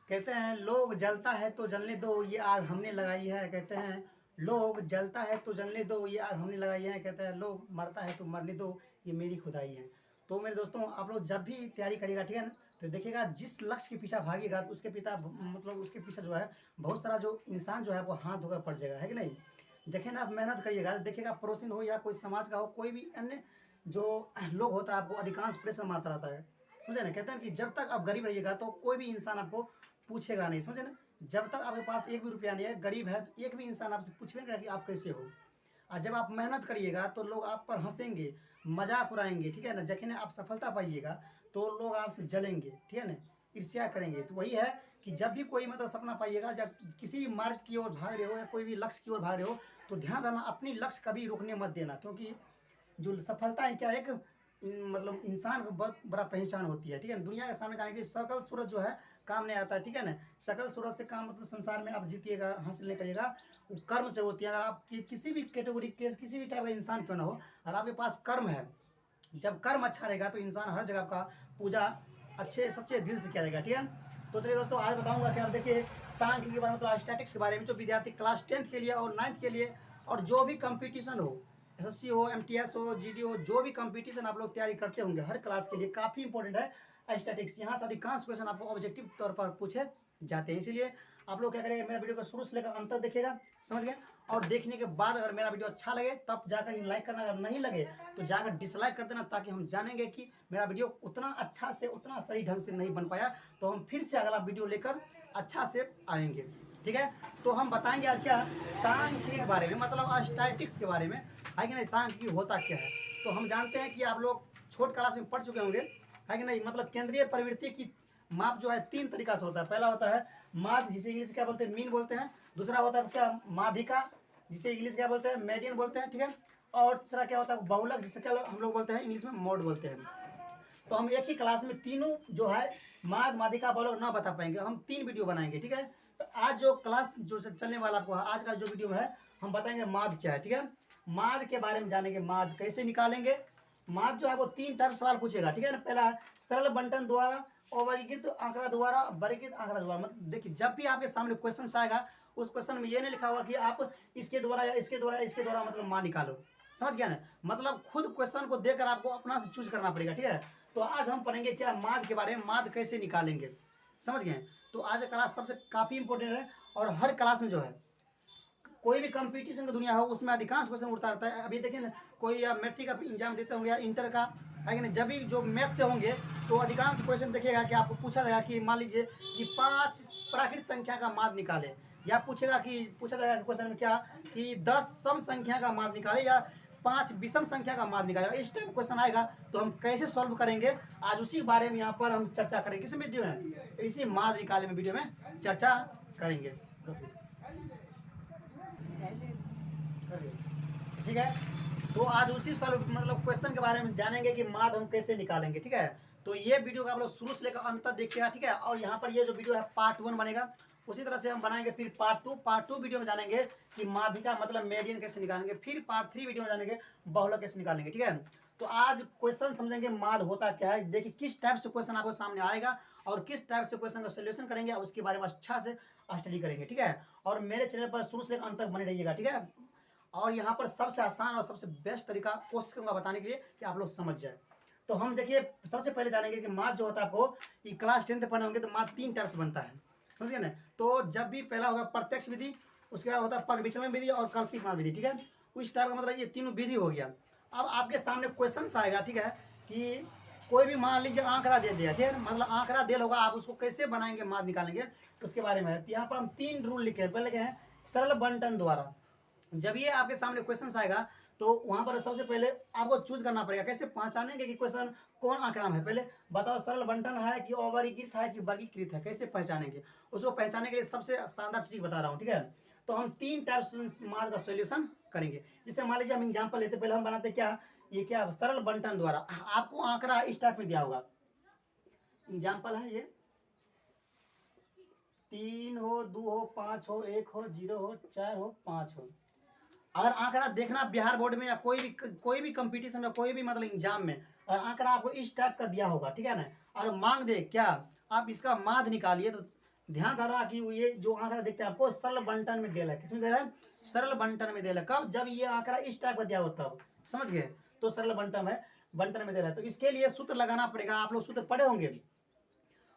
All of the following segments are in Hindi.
कहते हैं लोग जलता है तो जलने दो ये आग हमने लगाई है। कहते हैं लोग जलता है तो जलने दो ये आग हमने लगाई है। कहते हैं लोग मरता है तो मरने दो ये मेरी खुदाई है। तो मेरे दोस्तों आप लोग जब भी तैयारी करिएगा, ठीक है ना, तो देखिएगा जिस लक्ष्य के पीछे भागिएगा तो उसके पिता मतलब उसके पीछे जो है बहुत सारा जो इंसान जो है वो हाथ धोकर पड़ जाएगा, है कि नहीं। जखन आप मेहनत करिएगा तो देखिएगा पड़ोसिन हो या कोई समाज का हो, कोई भी अन्य जो लोग होता है आपको अधिकांश प्रेशर मारता रहता है, समझे ना। कहते हैं कि जब तक आप गरीब रहिएगा तो कोई भी इंसान आपको पूछेगा नहीं, समझे ना। जब तक आपके पास एक भी रुपया नहीं है, गरीब है, तो एक भी इंसान आपसे पूछेगा नहीं कि आप कैसे हो। और जब आप मेहनत करिएगा तो लोग आप पर हंसेंगे, मजाक उड़ाएंगे, ठीक है ना। जखन आप सफलता पाइएगा तो लोग आपसे जलेंगे, ठीक है ना, ईर्ष्या करेंगे। तो वही है कि जब भी कोई मतलब सपना पाइएगा, जब किसी भी मार्ग की ओर भाग रहे हो या कोई भी लक्ष्य की ओर भाग रहे हो, तो ध्यान रखना अपनी लक्ष्य कभी रुकने मत देना। क्योंकि जो सफलता है क्या, एक मतलब इंसान को बहुत बड़ा पहचान होती है, ठीक है ना। दुनिया के सामने जाने के लिए सकल सूरत जो है काम नहीं आता है, ठीक है ना। सकल सूरत से काम मतलब संसार में आप जीतिएगा, हासिल नहीं करिएगा, वो कर्म से होती है। अगर आप किसी भी कैटेगरी के किसी भी टाइप का इंसान क्यों ना हो, और आपके पास कर्म है, जब कर्म अच्छा रहेगा तो इंसान हर जगह का पूजा अच्छे सच्चे दिल से किया जाएगा, ठीक है। तो चलिए दोस्तों आज बताऊंगा कि आप देखिए सांख्य के बारे में, मतलब स्टैटिक्स के बारे में, जो विद्यार्थी क्लास 10th के लिए और 9th के लिए और जो भी कंपटीशन हो, एसएससी हो, एमटीएस हो, जीडी हो, जो भी कंपटीशन आप लोग तैयारी करते होंगे हर क्लास के लिए काफ़ी इंपॉर्टेंट है स्टैटिक्स। यहाँ से अधिकांश क्वेश्चन आपको ऑब्जेक्टिव तौर पर पूछे जाते हैं। इसीलिए आप लोग क्या करेंगे, मेरा वीडियो को शुरू से लेकर अंत तक देखिएगा, समझ गए। और देखने के बाद अगर मेरा वीडियो अच्छा लगे तब जाकर लाइक करना, अगर नहीं लगे तो जाकर डिसलाइक कर देना, ताकि हम जानेंगे कि मेरा वीडियो उतना अच्छा से उतना सही ढंग से नहीं बन पाया, तो हम फिर से अगला वीडियो लेकर अच्छा से आएंगे, ठीक है। तो हम बताएंगे आज क्या, सांख्यिकी के बारे में, मतलब स्टैटिस्टिक्स के बारे में, है कि नहीं, सांख्यिकी होता क्या है। तो हम जानते हैं कि आप लोग छोट क्लास में पढ़ चुके होंगे, है कि नहीं। मतलब केंद्रीय प्रवृत्ति की माप जो है 3 तरीका से होता है। पहला होता है माध्य, जिसे इंग्लिश क्या बोलते हैं, मीन बोलते हैं। दूसरा होता है क्या, माध्यिका, जिसे इंग्लिश क्या बोलते हैं, मेडियन बोलते हैं, ठीक है। और तीसरा क्या होता है, बहुलक, जिसे क्या हम लोग बोलते हैं इंग्लिश में मोड बोलते हैं। तो हम एक ही क्लास में तीनों जो है माध्य, माध्यिका, बहुलक ना बता पाएंगे, हम 3 वीडियो बनाएंगे, ठीक है। तो आज जो क्लास जो चलने वाला आपको आज का जो वीडियो है, हम बताएंगे माध्य क्या है, ठीक है। माध्य के बारे में जानेंगे, माध्य कैसे निकालेंगे। माध्य जो है वो 3 टाइप सवाल पूछेगा, ठीक है ना। पहला सरल बंटन द्वारा, अवर्गीकृत आंकड़ा द्वारा, वर्गीकृत आंकड़ा द्वारा। मतलब देखिए जब भी आपके सामने क्वेश्चन आएगा, उस क्वेश्चन में ये नहीं लिखा होगा कि आप इसके द्वारा या इसके द्वारा इसके द्वारा मतलब मान निकालो, समझ गया ना। मतलब खुद क्वेश्चन को देखकर आपको अपना से चूज करना पड़ेगा, ठीक है। तो आज हम पढ़ेंगे क्या, माध्य के बारे में, माध्य कैसे निकालेंगे, समझ गए। तो आज का क्लास सबसे काफ़ी इंपॉर्टेंट है, और हर क्लास में जो है कोई भी कंपटीशन की दुनिया हो उसमें अधिकांश क्वेश्चन उठता रहता है। अभी देखिए ना, कोई या मैट्रिक का एग्जाम देते होंगे या इंटर का, है कि नहीं, जब भी जो मैथ से होंगे तो अधिकांश क्वेश्चन देखिएगा कि आपको पूछा जाएगा कि मान लीजिए कि 5 प्राकृत संख्या का माध्य निकाले, या पूछा जाएगा क्वेश्चन में क्या कि 10 सम संख्या का माध्य निकाले, या 5 विषम संख्या का माध्य निकाले। इस टाइप क्वेश्चन आएगा तो हम कैसे सॉल्व करेंगे, आज उसी बारे में यहाँ पर हम चर्चा करेंगे। किस वीडियो में, इसी माध्य निकाले में वीडियो में चर्चा करेंगे, ठीक है। तो आज उसी सॉल्व मतलब क्वेश्चन के बारे में जानेंगे कि माध्य हम कैसे निकालेंगे, ठीक है। तो ये वीडियो का आप लोग शुरू से लेकर अंत तक देखिएगा, ठीक है। और यहाँ पर ये जो वीडियो है पार्ट 1 बनेगा, उसी तरह से हम बनाएंगे फिर पार्ट 2 वीडियो में जानेंगे कि माध्यिका मतलब मेडियन कैसे निकालेंगे, फिर पार्ट 3 वीडियो में जानेंगे बहुलक कैसे निकालेंगे, ठीक है। तो आज क्वेश्चन समझेंगे माध्य होता क्या है। देखिए किस टाइप से क्वेश्चन आपको सामने आएगा और किस टाइप से क्वेश्चन का सोल्यूशन करेंगे, और उसके बारे में अच्छा से स्टडी करेंगे, ठीक है। और मेरे चैनल पर शुरू से लेकर अंत तक बने रहिएगा, ठीक है। और यहाँ पर सबसे आसान और सबसे बेस्ट तरीका कोशिश करूंगा बताने के लिए कि आप लोग समझ जाए। तो हम देखिए सबसे पहले जानेंगे कि माध्य जो होता है, आपको कि क्लास 10th पढ़े होंगे तो माध्य 3 टाइप से बनता है, समझ गए ना। तो जब भी पहला होगा प्रत्यक्ष विधि, उसके बाद होता है पग विचलन विधि और कल्पित माध्य विधि, ठीक है। उस टाइप का मतलब ये तीनों विधि हो गया। अब आपके सामने क्वेश्चन आएगा, ठीक है, कि कोई भी मान लीजिए आंकड़ा दे दिया, ठीक है, मतलब आंकड़ा दे होगा, आप उसको कैसे बनाएंगे माध्य निकालेंगे, तो उसके बारे में है। तो यहाँ पर हम 3 रूल लिखे हैं। पहले लिखे हैं सरल बंटन द्वारा। जब ये आपके सामने क्वेश्चन आएगा तो वहां पर सबसे पहले आपको चूज करना पड़ेगा, कैसे पहचानेंगे कि क्वेश्चन कौन आंकड़ा में है। पहले बताओ सरल बंटन है कि अवर्गीकृत है कि वर्गीकृत है, कैसे पहचानेंगे। उसको पहचानने के लिए सबसे शानदार ट्रिक बता रहा हूँ, ठीक है। तो हम 3 टाइप से मार्ग का सोल्यूशन करेंगे। जैसे मान लीजिए हम एग्जाम्पल लेते, पहले हम बनाते क्या, ये क्या सरल बंटन द्वारा आपको आंकड़ा इस टाइप में दिया होगा। एग्जाम्पल है ये 3 हो, 2 हो, 5 हो, 1 हो, 0 हो, 4 हो, 5 हो। अगर आंकड़ा देखना बिहार बोर्ड में या कोई भी कंपटीशन में, कोई भी मतलब एग्जाम में, और आंकड़ा आपको इस टाइप का दिया होगा, ठीक है ना, और मांग दे क्या आप इसका माध्य निकालिए, तो ध्यान धरना कि ये जो आंकड़ा देखते हैं आपको सरल बंटन में दिया है। किसमें दिया है? सरल बंटन में दिया है। कब? जब ये आंकड़ा इस टाइप का दिया हो तब। समझ गए? तो सरल बंटन है, बंटन में दिया है। तो इसके लिए सूत्र लगाना पड़ेगा। आप लोग सूत्र पढ़े होंगे।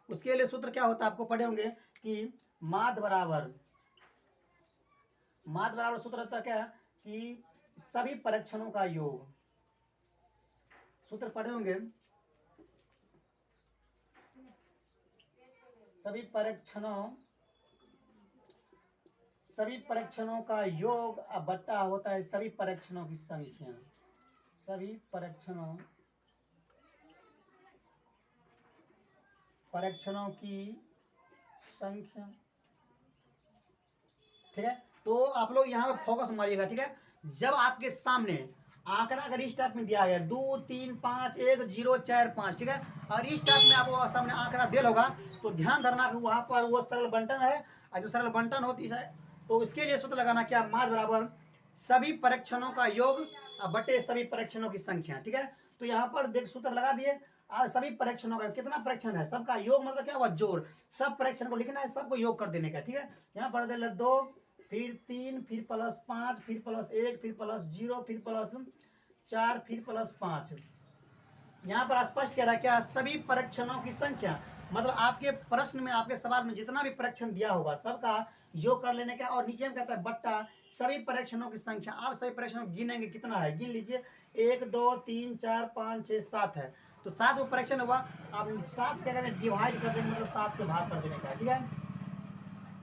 उसके लिए सूत्र क्या होता है आपको पढ़े होंगे कि माध्य बराबर सूत्र होता है क्या कि सभी परीक्षणों का योग। सूत्र पढ़े होंगे, सभी परीक्षणों का योग अब बट्टा होता है सभी परीक्षणों की संख्या। सभी परीक्षणों की संख्या। ठीक है, तो आप लोग यहाँ पे फोकस मारिएगा। ठीक है, जब आपके सामने आंकड़ा अगर इस टाइप में दिया गया 2 3 5 1 0 4 5, ठीक है, और इस टाइप में आपको सामने आंकड़ा दिया होगा तो ध्यान धरना कि वहां पर वो सरल बंटन है, और जो सरल बंटन होती है तो इसके लिए सूत्र लगाना क्या? माध्य बराबर सभी परीक्षणों का योग बटे सभी परीक्षणों की संख्या। ठीक है, तो यहाँ पर देख सूत्र लगा दिए। अब सभी परीक्षणों का कितना परीक्षण है? सबका योग मतलब क्या हुआ? जोड़। सब परीक्षण को लिखना है, सबको योग कर देने का। ठीक है, यहाँ पर दे 2 फिर 3 फिर +5 फिर +1 फिर +0 फिर +4 फिर +5। यहाँ पर स्पष्ट कह रहा है क्या? सभी परीक्षणों की संख्या, मतलब आपके प्रश्न में, आपके सवाल में जितना भी परीक्षण दिया होगा सबका योग कर लेने का। और नीचे में कहता है बट्टा सभी परीक्षणों की संख्या। आप सभी परीक्षणों गिनेंगे कितना है, गिन लीजिए। 1 2 3 4 5 6 7 है, तो 7 वो परीक्षण हुआ। आप 7 क्या करें? डिवाइड कर देंगे, मतलब 7 से भाग कर देने का। ठीक है,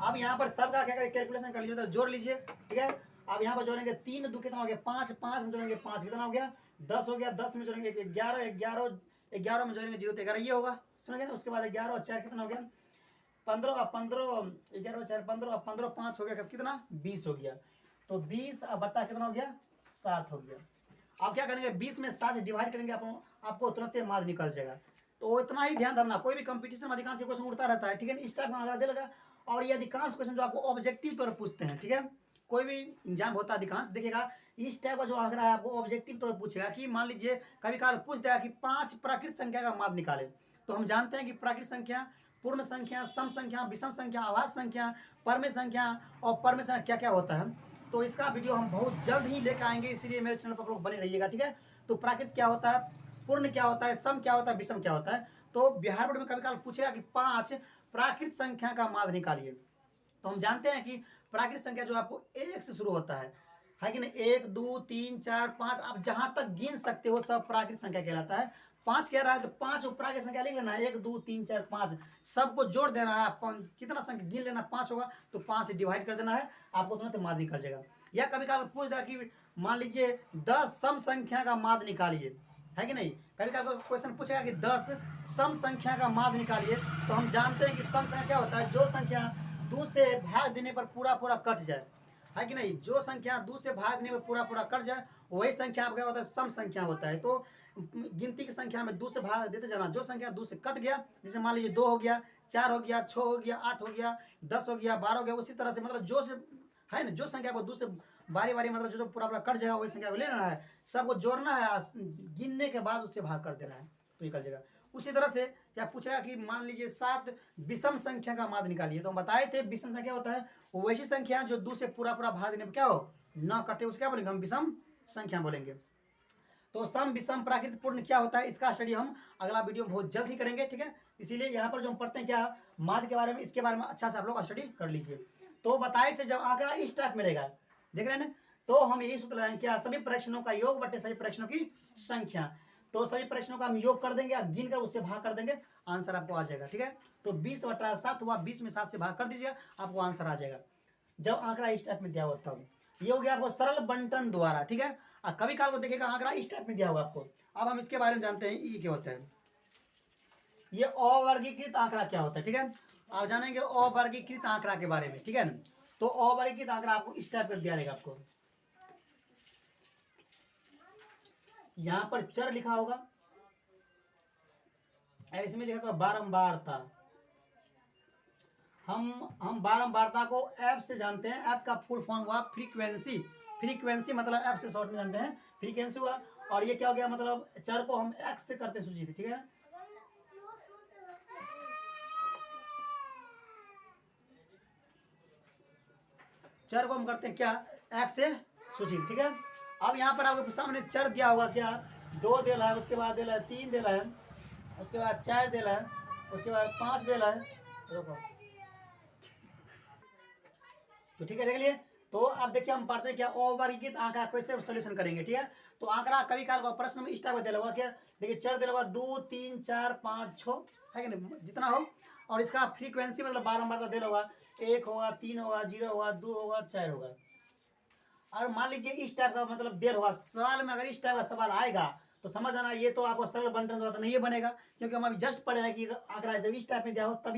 अब यहाँ पर सबका क्या करें? कैलकुलेशन कर लीजिए, तो जोड़ लीजिए। ठीक है, अब यहाँ पर जोड़ेंगे 3 2 कितना हो गया? 5 5 में जोड़ेंगे 5 कितना हो गया? 10 हो गया। 10 में जोड़ेंगे 11 11 में जोड़ेंगे 0 तो 11 ये होगा। समझ गए ना? उसके बाद 11 और 4 कितना हो गया? 15 और 15 11 और 4 15 और 15 5 हो गया कितना? 20 हो गया। तो 20 अब बट्टा कितना हो गया? 7 हो गया। आप क्या करेंगे? 20 में 7 डिवाइड करेंगे, आपको तुरंत मार्क निकल जाएगा। तो इतना ही ध्यान रखना। कोई भी कंपटीशन में अधिकांश क्वेश्चन उड़ता रहता है। ठीक है, इस टाइप का आंकड़ा दे लगा। और ये अधिकांश क्वेश्चन जो आपको ऑब्जेक्टिव तौर पर पूछते हैं, ठीक है, कोई भी एग्जाम होता है अधिकांश देखिएगा इस टाइप का जो आंकड़ा है आपको ऑब्जेक्टिव तौर पर पूछेगा कि मान लीजिए कभी काल पूछ देगा कि 5 प्राकृत संख्या का माध्य निकाले। तो हम जानते हैं कि प्राकृत संख्या, पूर्ण संख्या, सम संख्या, विषम संख्या, आभाज्य संख्या, परमेय संख्या और परमेय संख्या क्या क्या होता है। तो इसका वीडियो हम बहुत जल्द ही लेकर आएंगे, इसलिए मेरे चैनल पर आप लोग बने रहिएगा। ठीक है, तो प्राकृत क्या होता है, पूर्ण क्या होता है, सम क्या होता है, विषम क्या होता है। तो बिहार बोर्ड में कभी काल पूछेगा कि 5 प्राकृत संख्या का माध्य निकालिए। तो हम जानते हैं कि प्राकृत संख्या जो आपको 1 से शुरू होता है कि नहीं? 1 2 3 4 5, आप जहां तक गिन सकते हो सब प्राकृत संख्या कहलाता है। 5 कह रहा है तो 5 प्राकृत संख्या लिख लेना है। 1 2 3 4 5 सबको जोड़ देना है। कितना संख्या गिन लेना? 5 होगा, तो 5 से डिवाइड कर देना है, आपको तुरंत माध्य निकल जाएगा। या कभी कभी पूछ दिया कि मान लीजिए 10 सम संख्या का माध्य निकालिए, है कि नहीं? कभी कभी क्वेश्चन पूछेगा कि 10 सम संख्या का माध्य निकालिए। तो हम जानते हैं कि सम संख्या क्या होता है? जो संख्या 2 से भाग देने पर पूरा पूरा कट जाए, है कि नहीं? जो संख्या 2 से भाग देने पर पूरा पूरा कट जाए वही संख्या आपका होता है सम संख्या होता है। तो गिनती की संख्या में 2 से भाग देते जाना। जो संख्या 2 से कट गया, जैसे मान लीजिए 2 हो गया, 4 हो गया, 6 हो गया, 8 हो गया, 10 हो गया, 12 हो गया, उसी तरह से मतलब जो से है ना, जो संख्या को 2 से बारी बारी मतलब जो पूरा पूरा कट जाएगा वही संख्या को ले लेना है, सबको जोड़ना है, गिनने के बाद उससे भाग कर देना है तो निकल जाएगा। उसी तरह से क्या पूछेगा कि मान लीजिए 7 विषम संख्या का माध्य निकालिए। तो हम बताए थे विषम संख्या होता है वो वैसी संख्या जो 2 से पूरा पूरा भाग देने पर क्या हो, न कटे, उसको क्या बोलेंगे? हम विषम संख्या बोलेंगे। तो सम विषम प्राकृत पूर्ण क्या होता है, इसका स्टडी हम अगला वीडियो में बहुत जल्द ही करेंगे। ठीक है, इसीलिए यहाँ पर जो हम पढ़ते हैं क्या माध्य के बारे में, इसके बारे में अच्छा से आप लोग स्टडी कर लीजिए। तो बताए थे जब आंकड़ा इस टाइप में रहेगा, देख रहे हैं ना, तो हम यही सूत्र लगाएंगे क्या? सभी परीक्षणों का योग बटे सभी परीक्षणों की संख्या। तो सभी परीक्षणों का हम योग कर देंगे, गिन कर उससे भाग कर देंगे, आंसर आपको आ जाएगा। ठीक है, तो 20/7 हुआ, 20 में 7 से भाग कर दीजिए, आपको आंसर आ जाएगा जब आंकड़ा इस टाइप में दिया हुआ तब। ये हो गया आपको सरल बंटन द्वारा। ठीक है, कभी काल को देखिएगा आंकड़ा इस टाइप में दिया होगा आपको। अब हम इसके बारे में जानते हैं ये क्या होता है, ये अवर्गीकृत आंकड़ा क्या होता है। ठीक है, आप जानेंगे अवर्गीकृत आंकड़ा के बारे में। ठीक है, तो अवर्गीकृत आंकड़ा आपको इस टाइप कर दिया रहेगा। आपको यहां पर चर लिखा होगा, इसमें लिखा होगा बारंबारता। हम बारंबारता को एफ से जानते हैं। एफ का फुल फॉर्म हुआ फ्रीक्वेंसी। फ्रीक्वेंसी मतलब एफ से शॉर्ट में जानते हैं, फ्रीक्वेंसी हुआ। और ये क्या हो गया, मतलब चर को हम एक्स से करते सूचित। ठीक है, चर को हम करते हैं क्या, x से सूचित, ठीक है। अब यहाँ पर आपके सामने चर दिया हुआ क्या, 2 देला है, उसके बाद देला है 3 देला है, उसके बाद 4 देला है, उसके बाद 5 देला है। रुको, तो ठीक है, देख लिए। तो अब देखिए हम पढ़ते हैं क्या, अवर्गीकृत आंकड़ा कैसे सोल्यूशन करेंगे, ठीक है। तो आंकड़ा कभी काल को प्रश्न में इस टाइप का दिला हुआ क्या, देखिए चर दिला हुआ 2 3 4 5 6 है कि नहीं, जितना हो, और इसका फ्रीक्वेंसी मतलब बारंबार दिला हुआ 1 होगा, 3 होगा, 0 होगा, 2 होगा, 4 होगा। और मान लीजिए इस टाइप का मतलब देर होगा सवाल में, अगर इस टाइप का सवाल आएगा तो समझ आना ये तो आपको सरल बंटन द्वारा तो नहीं बनेगा, क्योंकि हम अभी जस्ट पढ़े हैं कि आंकड़ा जब इस टाइप में दिया हो तब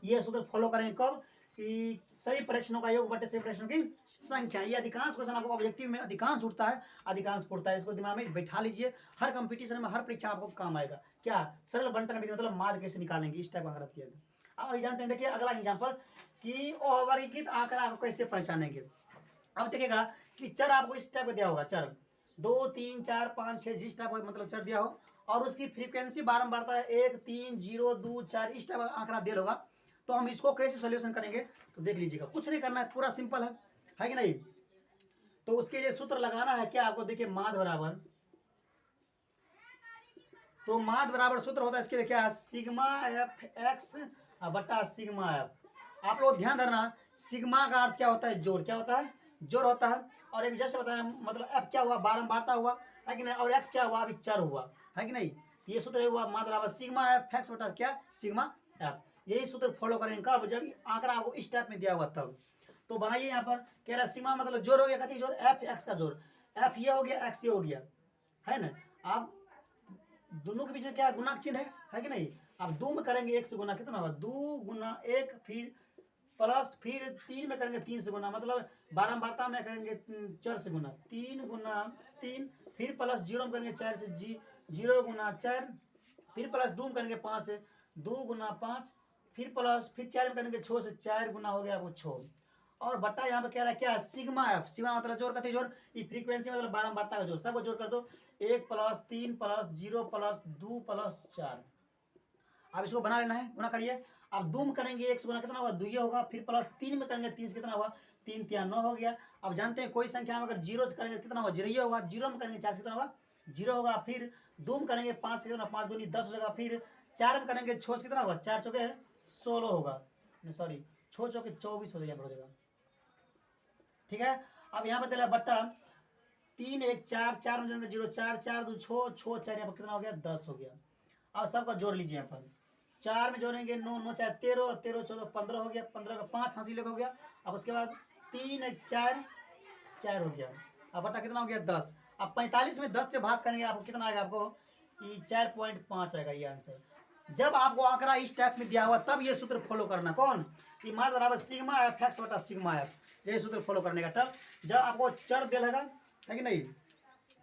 ये सूत्र फॉलो करेंगे कब, कि सभी परीक्षणों का योग बटे सभी परीक्षणों की संख्या। ये अधिकांश क्वेश्चन आपको ऑब्जेक्टिव में अधिकांश उठता है, अधिकांश उठता है, इसको दिमाग में बैठा लीजिए। हर कंपटीशन में, हर परीक्षा आपको काम आएगा। क्या सरल बंटन विधि मतलब माध्य कैसे निकालेंगे, इस टाइप का आंकड़ा दिया। अब जानते हैं, देखिए अगला एग्जाम्पल कि अवर्गीकृत आंकड़ा आपको कैसे पहचानेंगे। अब देखिएगा कि चर आपको इस टाइप का दिया होगा, चर 2 3 4 5 6 जिस टाइप का मतलब चर दिया हो, और उसकी फ्रीक्वेंसी बारंबारता है 1 3 0 2 4 इस टाइप का आंकड़ा दिया होगा। तो हम इसको कैसे सॉल्यूशन करेंगे, तो देख लीजिएगा, कुछ नहीं करना है, पूरा सिंपल है कि नहीं। तो उसके लिए सूत्र लगाना है क्या आपको, देखिए माध्य बराबर, तो माध्य बराबर सूत्र होता है इसके लिए क्या, सिग्मा एफ एक्स बटा सिग्मा एफ। आप लोग ध्यान धरना, सिग्मा का अर्थ क्या होता है, जोड़, क्या होता है, जोड़ होता है। और एक जस्ट बताया मतलब एफ क्या हुआ, बारंबारता हुआ है कि नहीं, और एक्स क्या हुआ, अभी चर हुआ है कि नहीं। ये सूत्र हुआ माध्य बराबर सिग्मा एफ एक्स बटा क्या, सिग्मा एफ। यही सूत्र फॉलो करेंगे कब, जब आंकड़ा आपको इस टाइप में दिया हुआ तब। तो बनाइए, यहाँ पर कह रहा है सिग्मा मतलब जोड़ हो गया, कथी जोड़, एफ एक्स का जोड़, एफ ये हो गया, एक्स ये हो गया, है ना। आप दोनों के बीच में क्या गुना चिन्ह है कि नहीं। अब 2 में करेंगे 1 से गुना, कितना होगा, 2 गुना 1, फिर प्लस, फिर 3 में करेंगे 3 से गुना, मतलब बारंबारता में करेंगे 4 से गुना, 3 गुना 3, फिर प्लस 0 में करेंगे 4 से 0 गुना 4, फिर प्लस 2 में करेंगे 5 से 2 गुना 5, फिर प्लस, फिर 4 में करेंगे 6 से 4 गुना हो गया वो 6, और बट्टा यहाँ पे कह रहा है क्या, सिग्मा एफ, सिग्मा मतलब जोड़, कथी जोड़, ये फ्रीक्वेंसी मतलब बारंबारता का जोड़, सबको जोड़ कर दो, 1 प्लस 3 प्लस 0 प्लस 2 प्लस 4। अब इसको बना लेना है, गुना करिए। अब 2 में करेंगे 1 से गुना, कितना होगा, 2 होगा, फिर प्लस 3 में करेंगे 3 से, कितना हुआ, 3 3 9 हो गया। अब जानते हैं कोई संख्या में अगर 0 से करेंगे कितना होगा, 0 होगा, 0 में करेंगे 4 से कितना होगा, 0 होगा, फिर 2 में करेंगे 5 से कितना, 5 दूनी 10 हो जाएगा, फिर 4 में करेंगे 6 से कितना होगा, 4 चौके 16 होगा, सॉरी 6 चौके 24 हो जाएगा, ठीक है। अब यहाँ पर दिला बट्टा 3 1 4, 4 में जोड़ेंगे 0, 4 4 2 6 6 4, यहाँ पर कितना हो गया, 10 हो गया। अब सबका जोड़ लीजिए, यहाँ पर 4 में जोड़ेंगे 9 9 4 13, 13 14 15 हो गया, 15 का 5 हंसी लगा हो गया। अब उसके बाद 3 1 4 4 हो गया। अब बटा कितना हो गया, 10। अब 45 में 10 से भाग करेंगे, आपको कितना आएगा, आपको 4.5 आएगा ये आंसर। जब आपको आंकड़ा इस टाइप में दिया हुआ तब ये सूत्र फॉलो करना, कौन, कि माध्य बराबर सिग्मा एफ एक्स बटा सिग्मा एफ, यही सूत्र फॉलो करने का। तब जब आपको चर दिया रहेगा, है कि नहीं,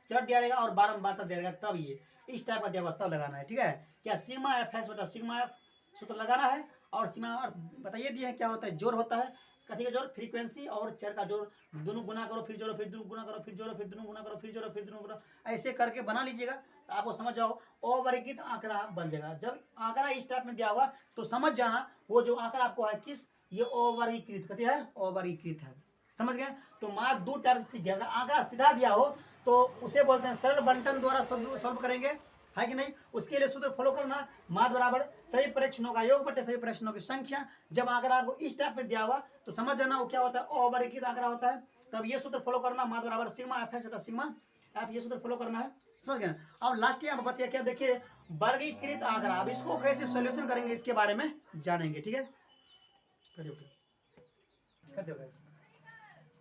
चर दिया रहेगा और बारंबारता दिया रहेगा, तब ये इस टाइप का दिया हुआ तब लगाना है, ठीक है। क्या, सिग्मा एफ एक्स बटा सिग्मा एफ सूत्र लगाना है। और सिग्मा अर्थ बताइए दिया है क्या होता है, जोड़ होता है, कथी का जोड़, फ्रीक्वेंसी और चर का जोड़, दोनों गुना करो फिर जोड़ो, फिर दोनों गुना करो फिर जोड़ो, फिर दोनों गुना करो फिर जोड़ो, फिर दोनों गुना, ऐसे करके बना लीजिएगा, तो आपको समझ जाओ अवर्गीकृत आंकड़ा बन जाएगा। जब आंकड़ा इस टाइप में दिया हुआ तो समझ जाना वो जो आंकड़ा आपको है किस, ये अवर्गीकृत, कथी है, अवर्गीकृत है, समझ गए। तो मार्क 2 टाइप से सीख गया। अगर आंकड़ा सीधा दिया हो तो उसे बोलते हैं सरल बंटन द्वारा सॉल्व करेंगे, है कि नहीं। उसके लिए सूत्र फॉलो करना, माध्य बराबर सभी परीक्षणों का योग बटे सभी परीक्षणों की संख्या। जब आंकड़ा आपको इस टाइप में दिया हुआ तो समझ जाना वो क्या होता है, अवर्गीकृत आंकड़ा होता है। तब ये सूत्र फॉलो करना, माध्य बराबर sigma F x sigma F, ये सूत्र फॉलो करना है, समझ गए। अब लास्ट यहाँ बच गया क्या, देखिए वर्गीकृत आंकड़ा। अब इसको कैसे सोल्यूशन करेंगे इसके बारे में जानेंगे, ठीक है।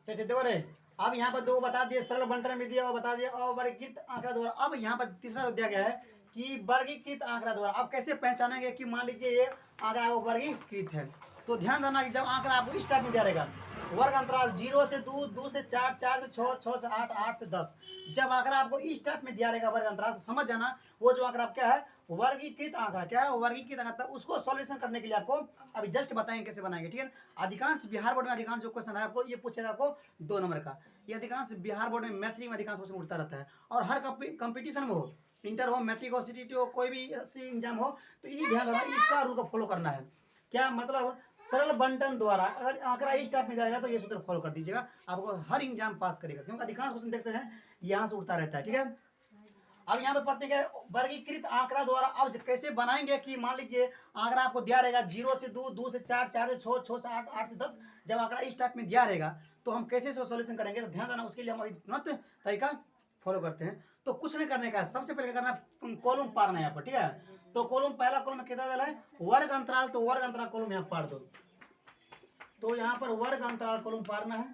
चलिए देखो रे, अब यहाँ पर 2 बता दिए, सरल बंटन में दिया और बता दिया अवर्गीकृत आंकड़ा द्वारा। अब यहाँ पर तीसरा दिया गया है कि वर्गीकृत आंकड़ा द्वारा। अब कैसे पहचानेंगे कि मान लीजिए ये आंकड़ा वर्गीकृत है, तो ध्यान देना कि जब आंकड़ा आपको इस टाइप में दिया रहेगा, वर्ग अंतराल 0 से 2, 2 से 4, 4 से 6, 6 से 8, 8 से 10, जब आंकड़ा आपको इस टाइप में दिया रहेगा वर्ग अंतराल, तो समझ जाना वो जो आंकड़ा क्या है, वर्गीकृत आंकड़ा। क्या है, वर्गीकृत आंकड़ा। उसको सॉल्यूशन करने के लिए आपको अभी जस्ट बताएंगे कैसे बनाएंगे, ठीक है। अधिकांश बिहार बोर्ड में अधिकांश जो क्वेश्चन है आपको ये पूछेगा आपको 2 नंबर का। ये अधिकांश बिहार बोर्ड में मैट्रिक में अधिकांश क्वेश्चन उठता रहता है, और हर कंपटीशन में हो, इंटर हो, मैट्रिक हो, सीटीटी हो, कोई भी एग्जाम हो, तो ये ध्यान रखना, इसका रूल को फॉलो करना है। क्या मतलब, सरल बंटन द्वारा। अगर आंकड़ा इस टाइप में जाएगा तो ये सूत्र फॉलो कर दीजिएगा, आपको हर एग्जाम पास करेगा, क्योंकि अधिकांश क्वेश्चन देखते हैं यहाँ से उड़ता रहता है। ठीक है, अब यहाँ पे पढ़ते हैं वर्गीकृत आंकड़ा द्वारा। अब कैसे बनाएंगे कि मान लीजिए आंकड़ा आपको दिया रहेगा 0 से 2, 2 से 4, 4 से 6, 6 से 8, 8 से 10, जब आंकड़ा इस टाइप में दिया रहेगा तो हम कैसे सॉल्यूशन करेंगे, तो ध्यान देना, उसके लिए हम अभी तुरंत तरीका फॉलो करते हैं। तो कुछ नहीं करने का, सबसे पहले क्या करना, कॉलम पारना है यहाँ पर। ठीक है, तो कॉलम, पहला कॉलम में कितना डाला है, वर्ग अंतराल, तो वर्ग अंतराल कॉलम यहाँ पार दो। तो यहाँ पर वर्ग अंतराल कॉलम पारना है,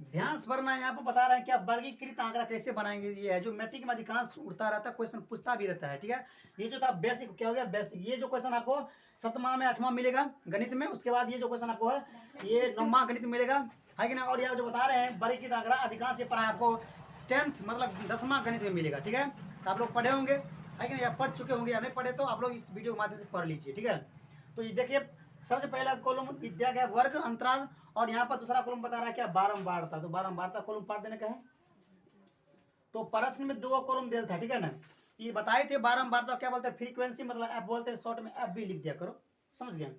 ध्यान से पढ़ना है। यहाँ पर बता रहे हैं कि आप वर्गीकृत आंकड़ा कैसे बनाएंगे। ये है जो मैट्रिक में अधिकांश उड़ता रहता है, क्वेश्चन पूछता भी रहता है। ठीक है, ये जो था बेसिक, क्या हो गया बेसिक। ये जो क्वेश्चन आपको 7वां में 8वां मिलेगा गणित में, उसके बाद ये जो क्वेश्चन आपको है ये 9वां गणित में मिलेगा, है कि ना। और यहाँ जो बता रहे हैं वर्गीकृत आंकड़ा अधिकांश ये पढ़ा आपको 10th मतलब 10वां गणित में मिलेगा। ठीक है, तो आप लोग पढ़े होंगे, है कि ना, या पढ़ चुके होंगे, या नहीं पढ़े तो आप लोग इस वीडियो के माध्यम से पढ़ लीजिए। ठीक है, तो ये देखिए सबसे पहला कॉलम दिया गया वर्ग अंतराल, और यहाँ पर दूसरा कॉलम बता रहा है क्या, बारंबारता। तो बारंबारता कॉलम पार देने का है। तो प्रश्न में 2 कॉलम दिया था। ठीक है ना, ये बताए थे बारंबारता क्या बोलते हैं, फ्रीक्वेंसी, मतलब एफ बोलते हैं, शॉर्ट में एफ भी लिख दिया करो, समझ गए।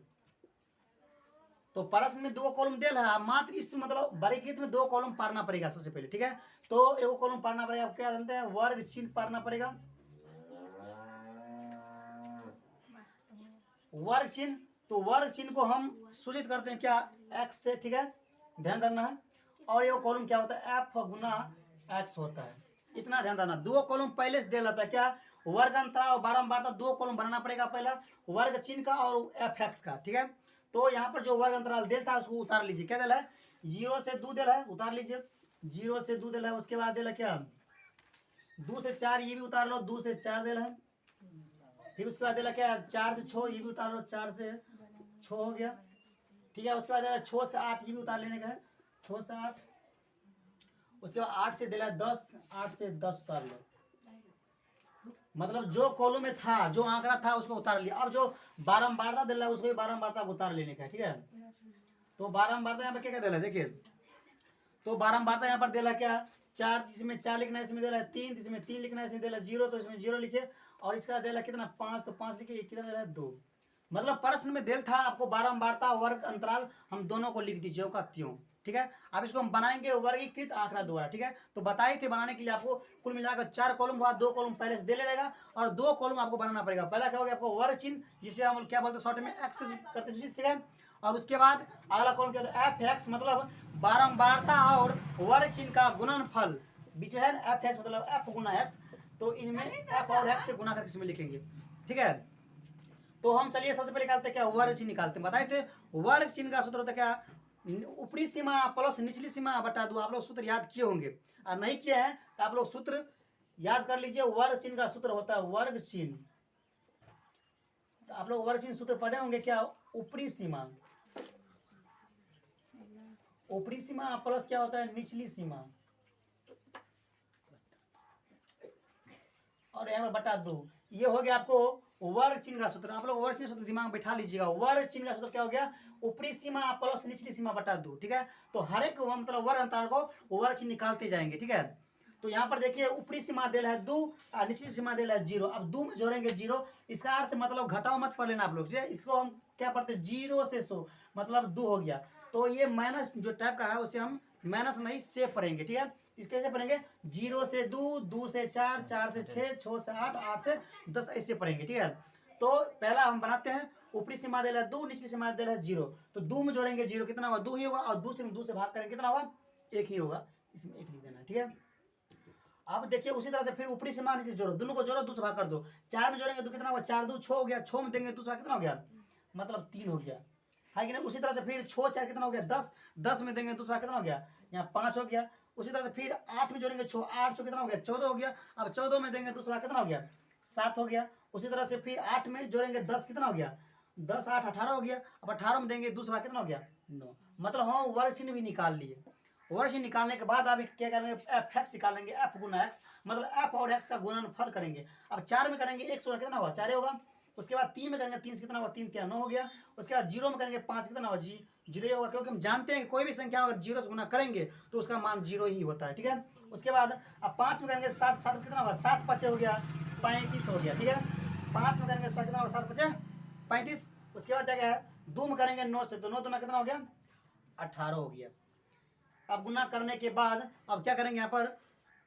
तो प्रश्न में 2 कॉलम दिया है, मात्र इस मतलब वर्गीकृत में 2 कॉलम पारना पड़ेगा सबसे पहले। ठीक है, तो एक कॉलम पारना पड़ेगा, क्या जानते हैं, वर्ग चिन्ह पारना पड़ेगा, वर्ग चिन्ह। तो वर्ग चिन्ह को हम सूचित करते हैं क्या, एक्स से। ठीक है, ध्यान देना है। और ये कॉलम क्या होता है, एफ गुना एक्स होता है, इतना ध्यान देना। 2 कॉलम पहले से दे रहता है क्या, वर्ग अंतराल और बारंबारता, 2 कॉलम बनाना पड़ेगा, पहला वर्ग चिन्ह का और एफ एक्स का। ठीक है, तो यहाँ पर जो वर्ग अंतराल दिल था उसको उतार लीजिए, क्या दिला है, 0 से 2 दिला है, उतार लीजिए, 0 से 2 दिला है। उसके बाद दिला क्या, 2 से 4, ये भी उतार लो, 2 से 4 दिला है। फिर उसके बाद दिला क्या, 4 से 6, ये भी उतार लो, 4 से 6 हो गया। ठीक है, उसके बाद 6 से 8, ये भी उतार लेने का है, 6 से 8। उसके बाद 8 से दिला 10, 8 से 10 उतार लो, मतलब जो कॉलम में था, जो आंकड़ा था उसको उतार लिया। अब जो बारंबारता दिला है उसको भी बारंबारता उतार लेने का है। ठीक है, तो बारंबारता यहाँ पर क्या क्या दिला है, देखिए, तो बारंबारता यहाँ पर दिला क्या, 4, इसमें 4 लिखना है, इसमें दिला है 3, इसमें 3 लिखना है, इसमें दिला 0, तो इसमें 0 लिखे। और इसका दिला कितना, 5, तो 5 लिखे, कितना दिला है 2। मतलब प्रश्न में दिल था आपको बारंबारता वर्ग अंतराल, हम दोनों को लिख दीजिए का त्यों। ठीक है, अब इसको हम बनाएंगे वर्गीकृत आंकड़ा द्वारा। ठीक है, तो बताए थे बनाने के लिए आपको कुल मिलाकर 4 कॉलम हुआ, 2 कॉलम पहले से दे ले रहेगा और 2 कॉलम आपको बनाना पड़ेगा। पहला क्या होगा आपको वर्ग चिन्ह, जिसे हम क्या बोलते हैं शॉर्ट में एक्स करते हैं। ठीक है, और उसके बाद अगला कॉलम क्या होता है, एफ एक्स, मतलब बारंबारता और वर्ग चिन्ह का गुणनफल, बीच में है एफ एक्स, मतलब एफ गुना एक्स, तो इनमें एफ और एक्स से गुना करके इसमें लिखेंगे। ठीक है, तो हम चलिए सबसे पहले निकालते हैं क्या, वर्ग चिन्ह निकालते हैं। बताए थे वर्ग चिन्ह का सूत्र होता है क्या, ऊपरी सीमा प्लस निचली सीमा बटा 2। आप लोग सूत्र याद किए होंगे, और नहीं किए हैं तो आप लोग सूत्र याद कर लीजिए। वर्ग चिन्ह का सूत्र होता है वर्ग चिन्ह, तो आप लोग वर्ग चिन्ह सूत्र पढ़े होंगे क्या, ऊपरी सीमा, ऊपरी सीमा प्लस क्या होता है, निचली सीमा, और यहाँ पर बटा 2। ये हो गया आपको वर्ग चिन्ह का सूत्र। आप लोग वर्ग चिन्ह सूत्र दिमाग में बैठा लीजिएगा। वर्ग चिन्ह का सूत्र क्या हो गया, ऊपरी सीमा प्लस निचली सीमा बटा 2। ठीक है, तो हर एक मतलब वर्ग अंतराल को वर्ग चिन्ह निकालते जाएंगे। ठीक है, तो यहाँ पर देखिए ऊपरी सीमा दिल है 2 और निचली सीमा दिल है 0। अब 2 में जोड़ेंगे 0, इसका अर्थ मतलब घटाओ मत पढ़ लेना आप लोग। इसको हम क्या पढ़ते हैं, 0 से 100 मतलब 2 हो गया। तो ये माइनस जो टाइप का है उसे हम माइनस नहीं से पढ़ेंगे। ठीक है, इसके कैसे पढ़ेंगे, 0 से 2, 2 से 4, 4 से 6, 6 से 8, 8 से 10 ऐसे पढ़ेंगे। ठीक है, तो पहला हम बनाते हैं, ऊपरी सीमा दिल है 2, निचली सीमा दिल है 0। तो 2 में जोड़ेंगे 0, कितना होगा, 2 ही होगा, और 2 से भाग करेंगे कितना होगा, 1 ही होगा, इसमें 1 लिख देना है। ठीक है, अब देखिए उसी तरह से फिर ऊपरी सीमा नीचे जोड़ो, दोनों को जोड़ो, 2 से भाग कर दो। 4 में जोड़ेंगे तो कितना होगा, 4 2 6 हो गया, 6 में देंगे 2 से भाग कितना हो गया, मतलब 3 हो गया, है कि नहीं। उसी तरह से फिर 6 4 कितना हो गया, 10, 10 में देंगे 2 से भाग कितना हो गया, यहाँ 5 हो गया। उसी तरह से फिर 8 में जोड़ेंगे 6, 8 6 कितना हो गया, 14 हो गया। अब 14 में देंगे 2 से भाग कितना हो गया, 7 हो गया। उसी तरह से फिर 8 में जोड़ेंगे 10, कितना हो गया, 10 8 18 हो गया। अब 18 में देंगे 2 से भाग कितना हो गया, 9। मतलब हाँ वर्ग चिन्ह भी निकाल लिए। वर्ग चिन्ह निकालने के बाद आप क्या करेंगे, एफ एक्स निकालेंगे, एफ गुना एक्स, मतलब एफ और एक्स का गुणनफल करेंगे। अब 4 में करेंगे 1 से कितना होगा, 4 होगा। उसके बाद 3 में करेंगे 3 से कितना होगा, 3 क्या 9 हो गया। उसके बाद 0 में करेंगे 5 कितना होगा, 0 होगा, क्योंकि हम जानते हैं कि कोई भी संख्या अगर 0 से गुना करेंगे तो उसका मान 0 ही होता है। ठीक है, उसके बाद अब 5 में करेंगे 7, 7 कितना होगा, 7 5 हो गया 35 हो गया। ठीक है, 5 में करेंगे 7 कितना होगा, 7 5 35। उसके बाद क्या क्या है, दूम करेंगे 9 से, तो 9 दूना कितना हो गया, 18 हो गया। अब गुना करने के बाद अब क्या करेंगे, यहाँ पर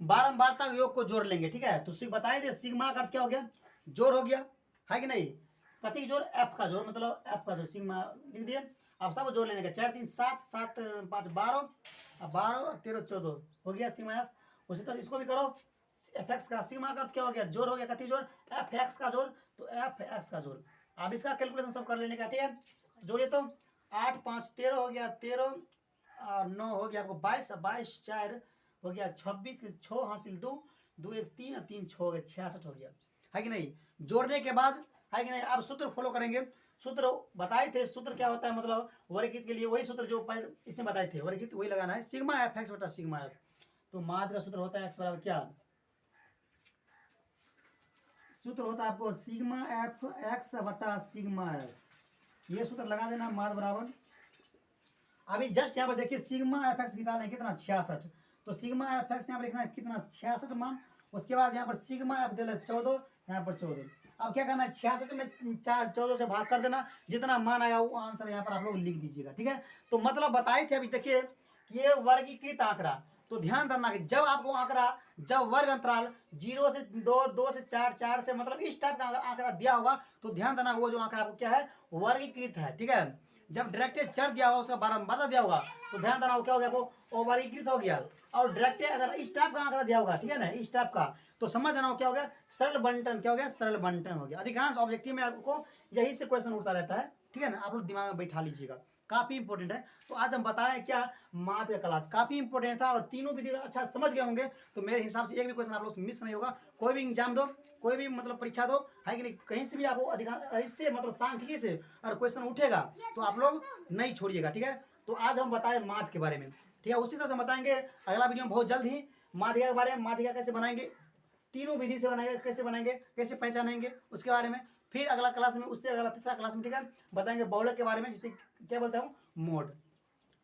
बारंबार तक योग को जोड़ लेंगे, ठीक है। तो बताए थे सिग्मा का अर्थ क्या हो गया, जोड़ हो गया, है कि नहीं। कथी जोड़, एफ का जोड़, मतलब एफ का जोड़, सिग्मा लिख दिए। अब सब जोड़ लेने का, 4 3 7 7 5 12, 12 13 14 हो गया सिग्मा एफ। उसी तरह इसको भी करो, एफ एक्स का, सिग्मा का अर्थ क्या हो गया, जोड़ हो गया, कथी जोड़, एफ एक्स का जोड़, तो एफ एक्स का जोड़। अब इसका कैलकुलेशन सब कर लेने का, ठीक है। जोड़िए तो 8 5 13 हो गया, 13 9 हो गया आपको 22, 22 4 हो गया 26, 6 हासिल 2 2 1 3 3 6 हो गया 66 हो गया, है कि नहीं। जोड़ने के बाद, है कि नहीं। अब सूत्र फॉलो करेंगे, सूत्र बताए थे, सूत्र क्या होता है, मतलब वर्गीकृत के लिए वही सूत्र जो पहले इसमें बताए थे, वर्गीकृत वही लगाना है, सिग्मा एफ एक्स बटा सिग्मा एफ। तो माध्य का सूत्र होता है एक्स बराबर क्या, सूत्र होता है आपको सिग्मा एफ एक्स बटा सिग्मा एफ, ये सूत्र लगा देना, माध्य बराबर। अभी जस्ट यहाँ पर देखिए सिग्मा एफ एक्स निकालना है कितना, 66, तो सिग्मा एफ एक्स यहाँ पर लिखना है कितना, 66 मान। उसके बाद यहाँ पर सिग्मा एफ दे 14, यहाँ पर 14। अब क्या करना है, 66 में 14 से भाग कर देना, जितना मान आया वो आंसर यहाँ पर आप लोग लिख दीजिएगा, ठीक है। तो मतलब बताए थे अभी देखिए कि ये वर्गीकृत आंकड़ा, तो ध्यान रखना कि जब आपको आंकड़ा, जब वर्ग अंतराल 0 से 2, 2 से 4, 4 से, मतलब इस टाइप का आंकड़ा दिया होगा, तो ध्यान देना वो जो आंकड़ा आपको क्या है, वर्गीकृत है, ठीक है। जब डायरेक्ट चर दिया होगा, उसका बारंबार दिया होगा, तो ध्यान देना वो क्या हो गया, वो वर्गीकृत हो गया। और डायरेक्ट अगर इस टाइप का आंकड़ा दिया होगा, ठीक है ना, इस टाइप का, तो समझ जाना क्या हो गया, सरल बंटन, क्या हो गया, सरल बंटन हो गया। अधिकांश ऑब्जेक्टिव में आपको यही से क्वेश्चन उठता रहता है, ठीक है ना, आप लोग दिमाग में बैठा लीजिएगा, काफी इंपॉर्टेंट है। तो आज हम बताएं क्या, माध्य का क्लास काफी इंपॉर्टेंट था, और तीनों विधि अच्छा समझ गए होंगे, तो मेरे हिसाब से एक भी क्वेश्चन आप लोग मिस नहीं होगा। कोई भी एग्जाम दो, कोई भी मतलब परीक्षा दो, है कि नहीं, कहीं से भी आपको अधिकांश इससे मतलब सांख्यिकी से अगर क्वेश्चन उठेगा तो आप लोग नहीं छोड़िएगा, ठीक है। तो आज हम बताएं माध्य के बारे में, ठीक है। उसी तरह से बताएंगे अगला वीडियो में बहुत जल्द ही माध्यिका के बारे में, माध्यिका कैसे बनाएंगे, तीनों विधि से बनाएंगे, कैसे बनाएंगे, कैसे पहचानेंगे, उसके बारे में। फिर अगला क्लास में, उससे अगला तीसरा क्लास में, ठीक है, बताएंगे बहुलक के बारे में, जिसे क्या बोलता हूँ, मोड,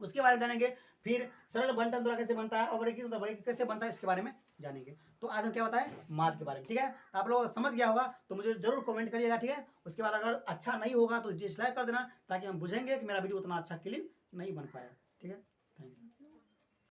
उसके बारे में जानेंगे। फिर सरल बंटन द्वारा कैसे बनता है, और वर्गीकृत कैसे बनता है, इसके बारे में जानेंगे। तो आज हम क्या बताएं, माध्य के बारे में, ठीक है। तो आप लोग समझ गया होगा तो मुझे जरूर कमेंट करिएगा, ठीक है। उसके बाद अगर अच्छा नहीं होगा तो डिसलाइक कर देना, ताकि हम बुझेंगे कि मेरा वीडियो उतना अच्छा क्लिप नहीं बन पाया, ठीक है।